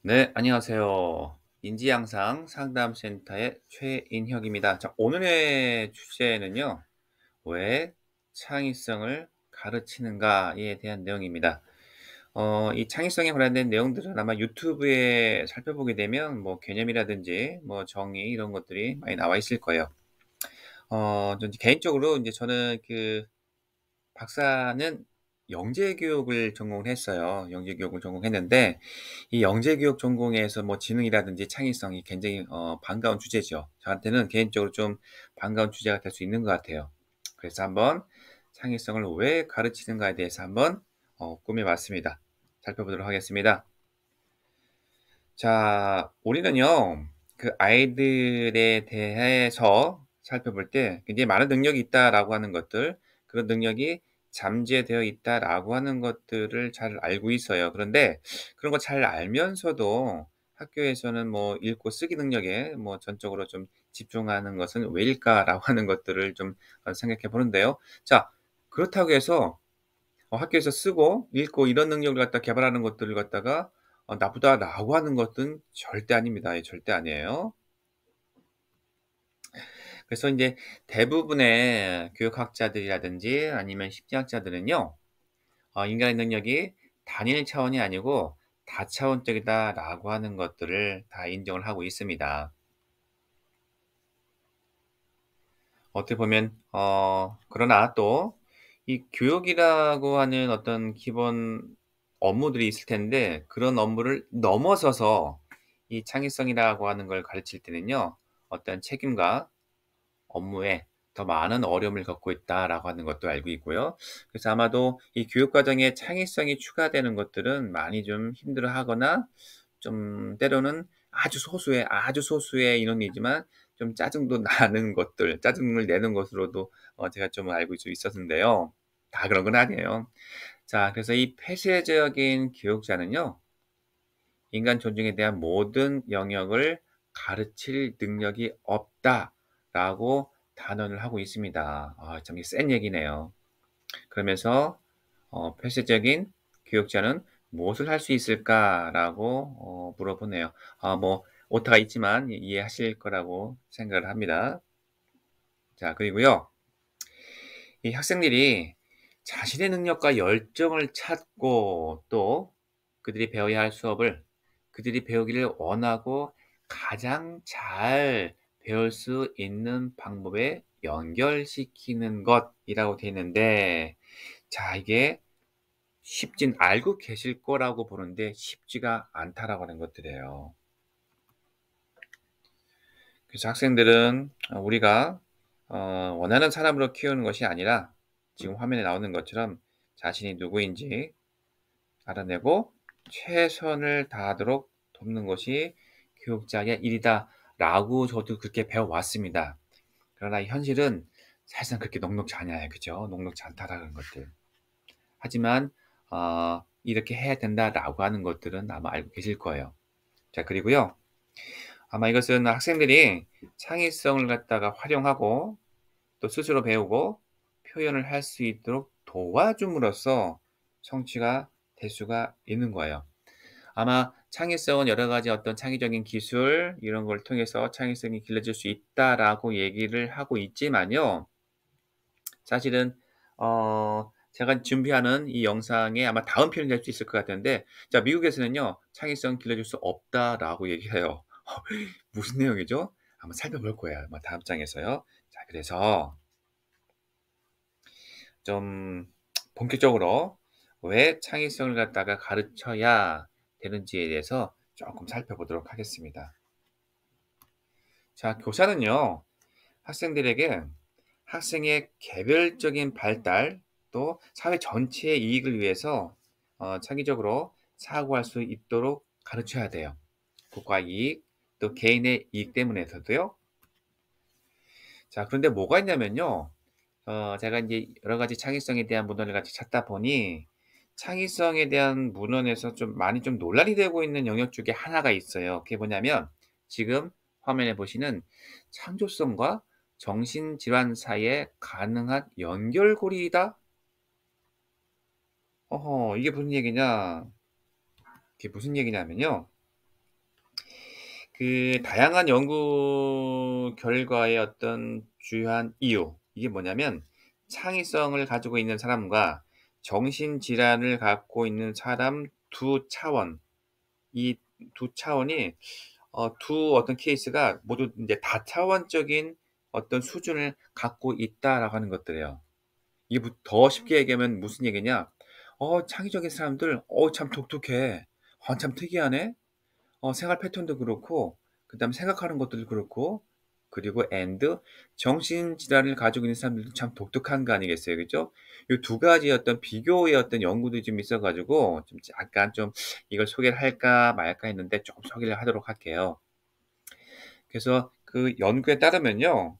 네, 안녕하세요. 인지양상 상담센터의 최인혁입니다. 자, 오늘의 주제는요, 왜 창의성을 가르치는가에 대한 내용입니다. 이 창의성에 관련된 내용들은 아마 유튜브에 살펴보게 되면 뭐 개념이라든지 뭐 정의 이런 것들이 많이 나와 있을 거예요. 전 개인적으로 이제 저는 박사는 영재교육을 전공을 했어요. 영재교육을 전공했는데 이 영재교육 전공에서 뭐 지능이라든지 창의성이 굉장히 반가운 주제죠. 저한테는 개인적으로 좀 반가운 주제가 될 수 있는 것 같아요. 그래서 한번 창의성을 왜 가르치는가에 대해서 한번 꾸며 봤습니다. 살펴보도록 하겠습니다. 자, 우리는요, 그 아이들에 대해서 살펴볼 때 굉장히 많은 능력이 있다라고 하는 것들, 그런 능력이 잠재되어 있다라고 하는 것들을 잘 알고 있어요. 그런데 그런 거 잘 알면서도 학교에서는 뭐 읽고 쓰기 능력에 뭐 전적으로 좀 집중하는 것은 왜일까라고 하는 것들을 좀 생각해 보는데요. 자, 그렇다고 해서 학교에서 쓰고 읽고 이런 능력을 갖다 개발하는 것들을 갖다가 나쁘다라고 하는 것은 절대 아닙니다. 예, 절대 아니에요. 그래서 인제 대부분의 교육학자들이라든지 아니면 심리학자들은요. 인간의 능력이 단일 차원이 아니고 다차원적이다라고 하는 것들을 다 인정을 하고 있습니다. 어떻게 보면 그러나 또 이 교육이라고 하는 어떤 기본 업무들이 있을 텐데 그런 업무를 넘어서서 이 창의성이라고 하는 걸 가르칠 때는요. 어떤 책임과 업무에 더 많은 어려움을 겪고 있다라고 하는 것도 알고 있고요. 그래서 아마도 이 교육 과정에 창의성이 추가되는 것들은 많이 좀 힘들어하거나 좀 때로는 아주 소수의 인원이지만 좀 짜증도 나는 것들, 짜증을 내는 것으로도 제가 좀 알고 있었는데요. 다 그런 건 아니에요. 자, 그래서 이 폐쇄적인 교육자는요. 인간 존중에 대한 모든 영역을 가르칠 능력이 없다라고 단언을 하고 있습니다. 참 센 얘기네요. 그러면서 폐쇄적인 교육자는 무엇을 할 수 있을까라고 물어보네요. 뭐 오타가 있지만 이해하실 거라고 생각을 합니다. 자, 그리고요. 이 학생들이 자신의 능력과 열정을 찾고 또 그들이 배워야 할 수업을 그들이 배우기를 원하고 가장 잘 배울 수 있는 방법에 연결시키는 것이라고 되어 있는데, 자, 이게 쉽진 알고 계실 거라고 보는데 쉽지가 않다라고 하는 것들이에요. 그래서 학생들은 우리가 원하는 사람으로 키우는 것이 아니라 지금 화면에 나오는 것처럼 자신이 누구인지 알아내고 최선을 다하도록 돕는 것이 교육자의 일이다라고 저도 그렇게 배워왔습니다. 그러나 현실은 사실상 그렇게 녹록지 않아요. 그죠? 녹록지 않다라는 것들. 하지만 이렇게 해야 된다라고 하는 것들은 아마 알고 계실 거예요. 자, 그리고요. 아마 이것은 학생들이 창의성을 갖다가 활용하고 또 스스로 배우고 표현을 할 수 있도록 도와줌으로써 성취가 될 수가 있는 거예요. 아마 창의성은 여러 가지 어떤 창의적인 기술 이런 걸 통해서 창의성이 길러질 수 있다라고 얘기를 하고 있지만요. 사실은 제가 준비하는 이 영상에 아마 다음 편이 될 수 있을 것 같은데, 자, 미국에서는요. "창의성 길러줄 수 없다."라고 얘기해요. 무슨 내용이죠? 한번 살펴볼 거예요. 아마 다음 장에서요. 자, 그래서 좀 본격적으로 왜 창의성을 갖다가 가르쳐야 되는지에 대해서 조금 살펴보도록 하겠습니다. 자, 교사는요. 학생들에게 학생의 개별적인 발달 또 사회 전체의 이익을 위해서 창의적으로 사고할 수 있도록 가르쳐야 돼요. 국가 이익 또 개인의 이익 때문에서도요. 자, 그런데 뭐가 있냐면요. 제가 이제 여러 가지 창의성에 대한 문헌을 같이 찾다 보니 창의성에 대한 문헌에서 좀 많이 좀 논란이 되고 있는 영역 중에 하나가 있어요. 그게 뭐냐면 지금 화면에 보시는 창조성과 정신질환 사이에 가능한 연결고리이다? 어허, 이게 무슨 얘기냐? 이게 무슨 얘기냐면요. 그 다양한 연구 결과의 어떤 주요한 이유, 이게 뭐냐면 창의성을 가지고 있는 사람과 정신질환을 갖고 있는 사람 두 차원, 이 두 차원이 두 어떤 케이스가 모두 인제 다차원적인 어떤 수준을 갖고 있다라고 하는 것들이에요. 이게 더 쉽게 얘기하면 무슨 얘기냐, 창의적인 사람들 참 독특해. 참 특이하네. 생활 패턴도 그렇고 그다음에 생각하는 것들도 그렇고 그리고 정신질환을 가지고 있는 사람들도 참 독특한 거 아니겠어요. 그죠? 요 두 가지의 어떤 비교의 어떤 연구들이 좀 있어 가지고 좀 약간 좀 이걸 소개를 할까 말까 했는데 쪼끔 소개를 하도록 할게요. 그래서 그 연구에 따르면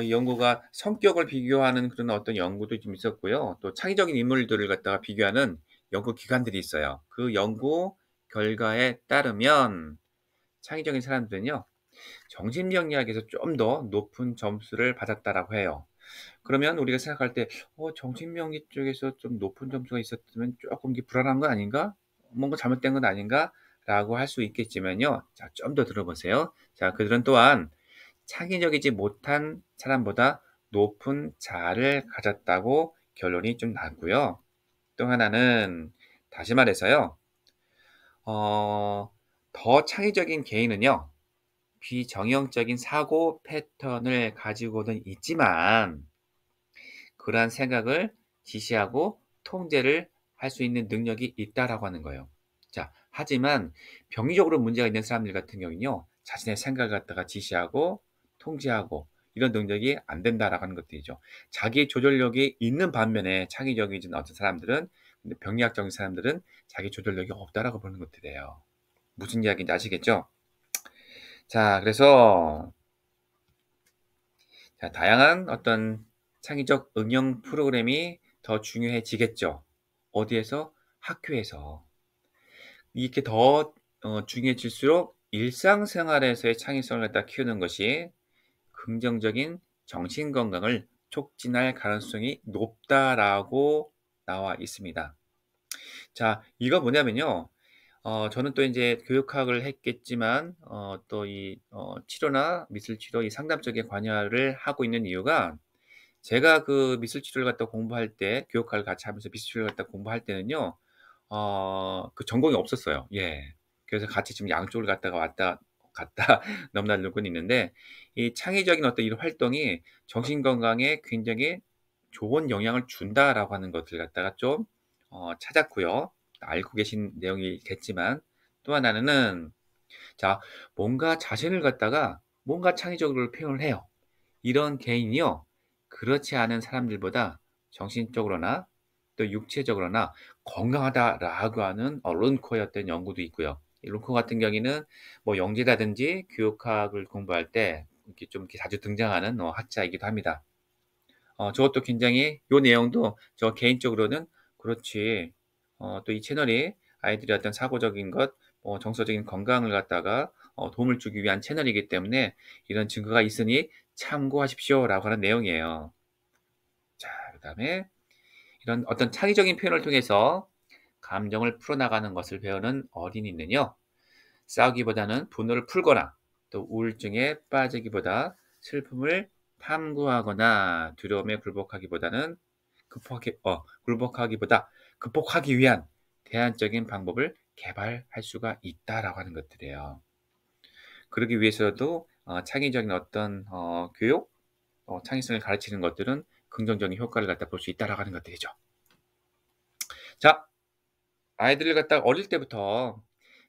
이 연구가 성격을 비교하는 그런 어떤 연구도 좀 있었고요. 또 창의적인 인물들을 갖다가 비교하는 연구 기관들이 있어요. 그 연구 결과에 따르면 창의적인 사람들은요, 정신병리학에서 좀 더 높은 점수를 받았다라고 해요. 그러면 우리가 생각할 때 정신병리 쪽에서 좀 높은 점수가 있었으면 조금 이게 불안한 거 아닌가? 뭔가 잘못된 건 아닌가?'라고 할 수 있겠지만요. 자, 좀 더 들어보세요. 자, 그들은 또한 창의적이지 못한 사람보다 높은 자아를 가졌다고 결론이 좀 났고요. 또 하나는 다시 말해서요. 어 더 창의적인 개인은요, 비정형적인 사고 패턴을 가지고는 있지만 그러한 생각을 지시하고 통제를 할 수 있는 능력이 있다라고 하는 거예요. 자, 하지만 병리적으로 문제가 있는 사람들 같은 경우는요, 자신의 생각을 갖다가 지시하고 통제하고 이런 능력이 안 된다라고 하는 것들이죠. 자기 조절력이 있는 반면에 창의적인 어떤 사람들은, 근데 병리학적인 사람들은 자기 조절력이 없다라고 보는 것들이에요. 무슨 이야기인지 아시겠죠? 자, 그래서 다양한 어떤 창의적 응용 프로그램이 더 중요해지겠죠. 어디에서? 학교에서. 이렇게 더 중요해질수록 일상생활에서의 창의성을 갖다 키우는 것이 긍정적인 정신 건강을 촉진할 가능성이 높다라고 나와 있습니다. 자, 이거 뭐냐면요. 저는 또 인제 교육학을 했겠지만 또 이 치료나 미술 치료 이 상담 쪽에 관여를 하고 있는 이유가, 제가 그 미술 치료를 갖다 공부할 때 교육학을 같이 하면서 미술 치료를 갖다 공부할 때는요. 그 전공이 없었어요. 예. 그래서 같이 지금 양쪽을 갖다가 왔다 갔다 넘나들고는 있는데, 이 창의적인 어떤 이런 활동이 정신 건강에 굉장히 좋은 영향을 준다라고 하는 것들 갖다가 좀 찾았고요. 알고 계신 내용이겠지만, 또 하나는 자, 뭔가 자신을 갖다가 뭔가 창의적으로 표현을 해요. 이런 개인이요, 그렇지 않은 사람들보다 정신적으로나 또 육체적으로나 건강하다라고 하는 론코의 어떤 연구도 있고요. 이 론코 같은 경우에는 뭐 영재라든지 교육학을 공부할 때 이렇게 자주 등장하는 학자이기도 합니다. 저것도 굉장히 요 내용도 저 개인적으로는 그렇지, 또 이 채널이 아이들의 어떤 사고적인 것, 정서적인 건강을 갖다가 도움을 주기 위한 채널이기 때문에 이런 증거가 있으니 참고하십시오라고 하는 내용이에요. 자, 그다음에 이런 어떤 창의적인 표현을 통해서 감정을 풀어나가는 것을 배우는 어린이는요, 싸우기보다는 분노를 풀거나 또 우울증에 빠지기보다 슬픔을 탐구하거나 두려움에 굴복하기보다 극복하기 위한 대안적인 방법을 개발할 수가 있다라고 하는 것들이에요. 그러기 위해서도 창의적인 어떤 교육, 창의성을 가르치는 것들은 긍정적인 효과를 갖다 볼 수 있다라고 하는 것들이죠. 자, 아이들을 갖다가 어릴 때부터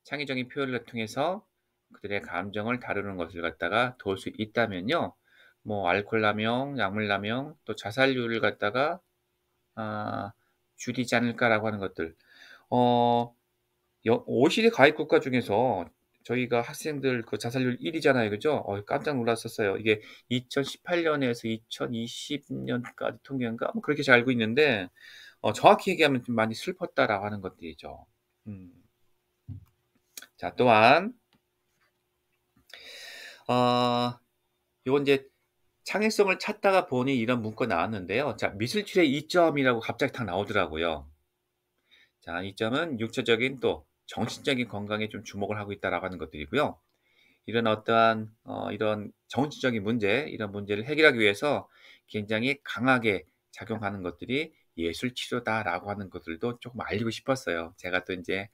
창의적인 표현을 통해서 그들의 감정을 다루는 것을 갖다가 도울 수 있다면요, 뭐 알코올 남용, 약물 남용, 또 자살률을 갖다가 아 줄이지 않을까라고 하는 것들. 어 OECD 가입 국가 중에서 저희가 학생들 그 자살률 1 위잖아요. 그죠? 깜짝 놀랐었어요. 이게 2018 년에서 2020 년까지 통계인가 뭐 그렇게 잘 알고 있는데, 정확히 얘기하면 좀 많이 슬펐다라고 하는 것들이죠. 음. 자, 또한 어 요건 인제 창의성을 찾다가 보니 이런 문구가 나왔는데요. 자, 미술치료의 이점이라고 갑자기 딱 나오더라고요. 자, 이점은 육체적인 또 정신적인 건강에 좀 주목을 하고 있다라고 하는 것들이고요. 이런 어떠한 이런 정신적인 문제, 이런 문제를 해결하기 위해서 굉장히 강하게 작용하는 것들이 예술 치료다라고 하는 것들도 조금 알리고 싶었어요. 제가 또 인제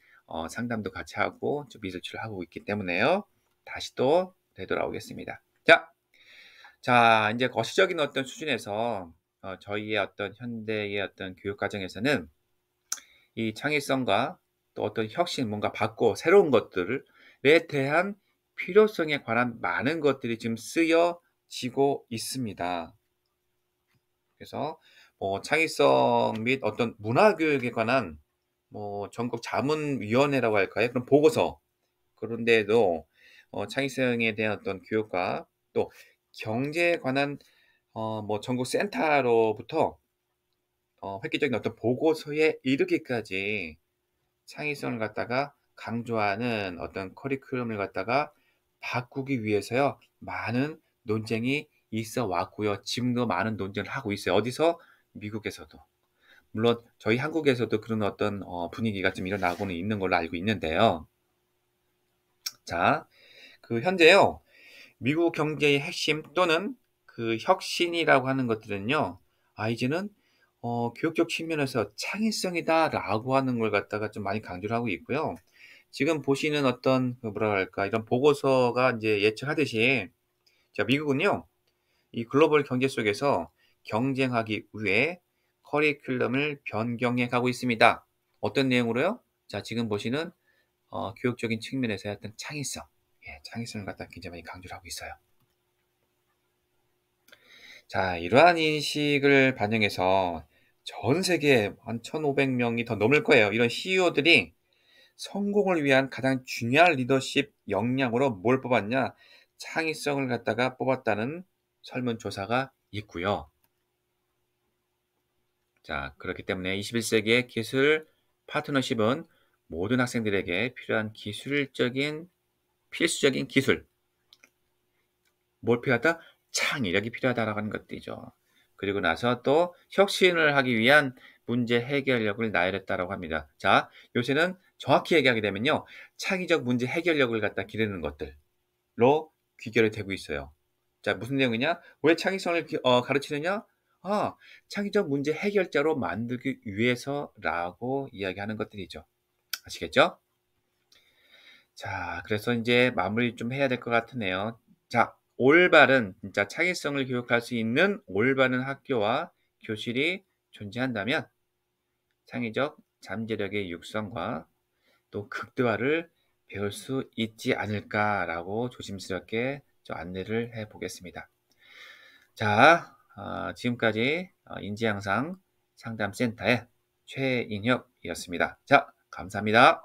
상담도 같이 하고 좀 미술 치료를 하고 있기 때문에요. 다시 또 되돌아오겠습니다. 자 인제 거시적인 어떤 수준에서 저희의 어떤 현대의 어떤 교육 과정에서는 이 창의성과 또 어떤 혁신 뭔가 바꿔 새로운 것들에 대한 필요성에 관한 많은 것들이 지금 쓰여지고 있습니다. 그래서 창의성 및 어떤 문화 교육에 관한 전국 자문위원회라고 할까요? 그런 보고서 그런 데에도 창의성에 대한 어떤 교육과 또 경제에 관한 전국 센터로부터 획기적인 어떤 보고서에 이르기까지 창의성을 갖다가 강조하는 어떤 커리큘럼을 갖다가 바꾸기 위해서요. 많은 논쟁이 있어 왔고요. 지금도 많은 논쟁을 하고 있어요. 어디서? 미국에서도. 물론 저희 한국에서도 그런 어떤 분위기가 좀 일어나고는 있는 걸로 알고 있는데요. 자, 그 현재요. 미국 경제의 핵심 또는 그 혁신이라고 하는 것들은요. 이제는 교육적 측면에서 창의성이다라고 하는 걸 갖다가 좀 많이 강조를 하고 있고요. 지금 보시는 어떤 그 뭐라 그럴까 이런 보고서가 인제 예측하듯이 자 미국은요. 이 글로벌 경제 속에서 경쟁하기 위해 커리큘럼을 변경해 가고 있습니다. 어떤 내용으로요? 자 지금 보시는 교육적인 측면에서의 어떤 창의성, 예 창의성을 갖다가 굉장히 많이 강조를 하고 있어요. 자 이러한 인식을 반영해서 전 세계에 한 1,500 명이 더 넘을 거예요. 이런 CEO들이 성공을 위한 가장 중요한 리더십 역량으로 뭘 뽑았냐? 창의성을 갖다가 뽑았다는 설문조사가 있고요. 자, 그렇기 때문에 21세기의 기술 파트너십은 모든 학생들에게 필요한 기술적인 필수적인 기술, 뭘 필요하다? 창의력이 필요하다라고 하는 것들이죠. 그리고 나서 또 혁신을 하기 위한 문제 해결력을 나열했다라고 합니다. 자, 요새는 정확히 얘기하게 되면요. 창의적 문제 해결력을 갖다 기르는 것들로 귀결이 되고 있어요. 자, 무슨 내용이냐? 왜 창의성을 가르치느냐? 창의적 문제 해결자로 만들기 위해서라고 이야기하는 것들이죠. 아시겠죠? 자, 그래서 인제 마무리 좀 해야 될 것 같으네요. 자, 올바른 진짜 창의성을 교육할 수 있는 올바른 학교와 교실이 존재한다면 창의적 잠재력의 육성과 또 극대화를 배울 수 있지 않을까라고 조심스럽게 좀 안내를 해 보겠습니다. 자, 지금까지 인지향상 상담센터의 최인혁이었습니다. 자, 감사합니다.